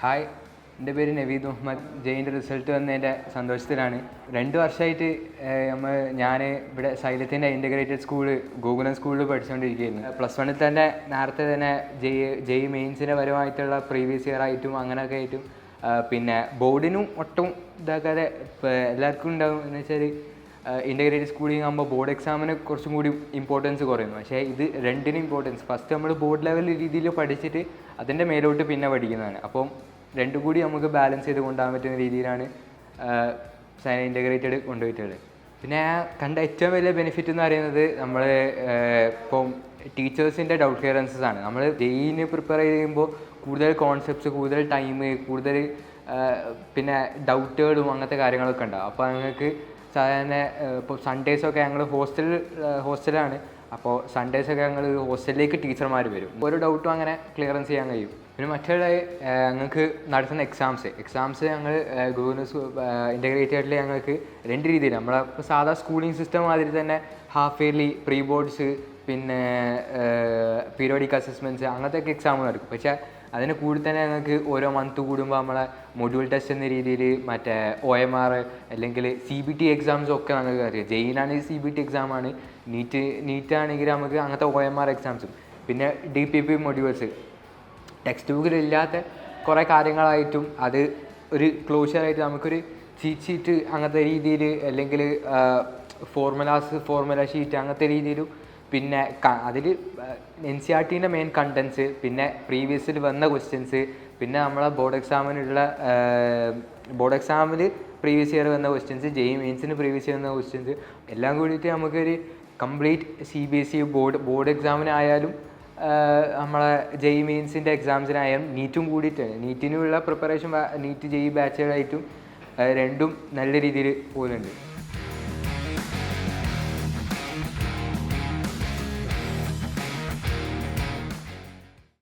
Hi, എൻ്റെ പേര് Naveed Muhammad. ജെയിൻ്റെ result വന്നതിൻ്റെ സന്തോഷത്തിലാണ്. 2 വർഷമായിട്ട് ഞാൻ ഇവിടെ സൈലത്തിൻ്റെ ഇൻ്റഗ്രേറ്റഡ് സ്കൂള് ഗോകുലം സ്കൂളിൽ പഠിച്ചുകൊണ്ടിരിക്കുകയായിരുന്നു. +1 തന്നെ നേരത്തെ തന്നെ ജെയ് മെയിൻസിൻ്റെ പരമായിട്ടുള്ള പ്രീവിയസ് ഇയർ ആയിട്ടും അങ്ങനെയൊക്കെ ആയിട്ടും പിന്നെ ബോർഡിനും ഒട്ടും ഇതാക്കാതെ എല്ലാവർക്കും ഉണ്ടാകും എന്ന് വെച്ചാൽ ഇൻ്റഗ്രേറ്റഡ് സ്കൂളിങ് ആകുമ്പോൾ ബോർഡ് എക്സാമിന് കുറച്ചും കൂടി ഇമ്പോർട്ടൻസ് കുറയുന്നു. പക്ഷേ ഇത് രണ്ടിനും ഇമ്പോർട്ടൻസ്. ഫസ്റ്റ് നമ്മൾ ബോർഡ് ലെവൽ രീതിയിൽ പഠിച്ചിട്ട് അതിൻ്റെ മേലോട്ട് പിന്നെ പഠിക്കുന്നതാണ്. അപ്പം രണ്ടും കൂടി നമുക്ക് ബാലൻസ് ചെയ്ത് കൊണ്ടുപോകാൻ പറ്റുന്ന രീതിയിലാണ് ഇൻ്റഗ്രേറ്റഡ് കൊണ്ടുപോയിട്ടുള്ളത്. പിന്നെ കണ്ട ഏറ്റവും വലിയ ബെനിഫിറ്റ് എന്ന് പറയുന്നത് നമ്മൾ ഇപ്പം ടീച്ചേഴ്സിൻ്റെ ഡൗട്ട് ക്ലിയറൻസസ് ആണ്. നമ്മൾ ജെയിന് പ്രിപ്പയർ ചെയ്യുമ്പോൾ കൂടുതൽ കോൺസെപ്റ്റ്സ്, കൂടുതൽ ടൈം, കൂടുതൽ പിന്നെ ഡൗട്ടുകളും അങ്ങനത്തെ കാര്യങ്ങളൊക്കെ ഉണ്ടാവും. അപ്പോൾ ഞങ്ങൾക്ക് സാധാരണ ഇപ്പോൾ സൺഡേസൊക്കെ ഞങ്ങൾ ഹോസ്റ്റലാണ്. അപ്പോൾ സൺഡേസൊക്കെ ഞങ്ങൾ ഹോസ്റ്റലിലേക്ക് ടീച്ചർമാർ വരും. ഓരോ ഡൗട്ടും അങ്ങനെ ക്ലിയറൻസ് ചെയ്യാൻ കഴിയും. പിന്നെ മറ്റുള്ള ഞങ്ങൾക്ക് നടത്തുന്ന എക്സാംസ് ഞങ്ങൾ ഗൂഗിൾ ഇൻ്റഗ്രേറ്റഡിൽ ഞങ്ങൾക്ക് 2 രീതിയിൽ ഇപ്പോൾ സാധാ സ്കൂളിംഗ് സിസ്റ്റം മാതിരി തന്നെ ഹാഫ് ഇയർലി, പ്രീ ബോർഡ്സ്, പിന്നെ പീരിയോഡിക് അസസ്മെൻറ്റ്സ് അങ്ങനത്തെ ഒക്കെ എക്സാം നടക്കും. പക്ഷേ അതിന് കൂടി തന്നെ ഞങ്ങൾക്ക് ഓരോ മന്ത് കൂടുമ്പോൾ നമ്മളെ മൊഡ്യൂൾ ടെസ്റ്റ് എന്ന രീതിയിൽ മറ്റേ OMR അല്ലെങ്കിൽ CBT എക്സാംസും ഒക്കെ ഞങ്ങൾക്ക് അറിയാം. ജെയിനാണെങ്കിൽ CBT എക്സാമാണ്, നീറ്റ് ആണെങ്കിൽ നമുക്ക് അങ്ങനത്തെ OMR എക്സാംസും, പിന്നെ DPP മൊഡ്യൂൾസ് ടെക്സ്റ്റ് ബുക്കിലില്ലാത്ത കുറേ കാര്യങ്ങളായിട്ടും അത് ഒരു ക്ലോഷറായിട്ട് നമുക്കൊരു ചീറ്റ് ഷീറ്റ് അങ്ങനത്തെ രീതിയിൽ അല്ലെങ്കിൽ ഫോർമുല ഷീറ്റ് അങ്ങനത്തെ രീതിയിലും, പിന്നെ അതിൽ NCERTൻ്റെ മെയിൻ കണ്ടൻസ്, പിന്നെ പ്രീവിയസിൽ വന്ന ക്വസ്റ്റ്യൻസ്, പിന്നെ നമ്മളെ ബോർഡ് എക്സാമിൽ പ്രീവിയസ് ഇയർ വന്ന ക്വസ്റ്റ്യൻസ്, ജെയ് മെയിൻസിന് പ്രീവിയസ് ഇയർ വന്ന ക്വസ്റ്റ്യൻസ് എല്ലാം കൂടിയിട്ട് നമുക്കൊരു കംപ്ലീറ്റ് CBSE ബോർഡ് എക്സാമിനായാലും നമ്മളെ ജെയ് മെയിൻസിൻ്റെ എക്സാംസിനായാലും നീറ്റും കൂടിയിട്ടാണ്. നീറ്റിനുള്ള പ്രിപ്പറേഷൻ നീറ്റ് ജെയ് ബാച്ചുകളായിട്ടും രണ്ടും നല്ല രീതിയിൽ പോകുന്നുണ്ട്.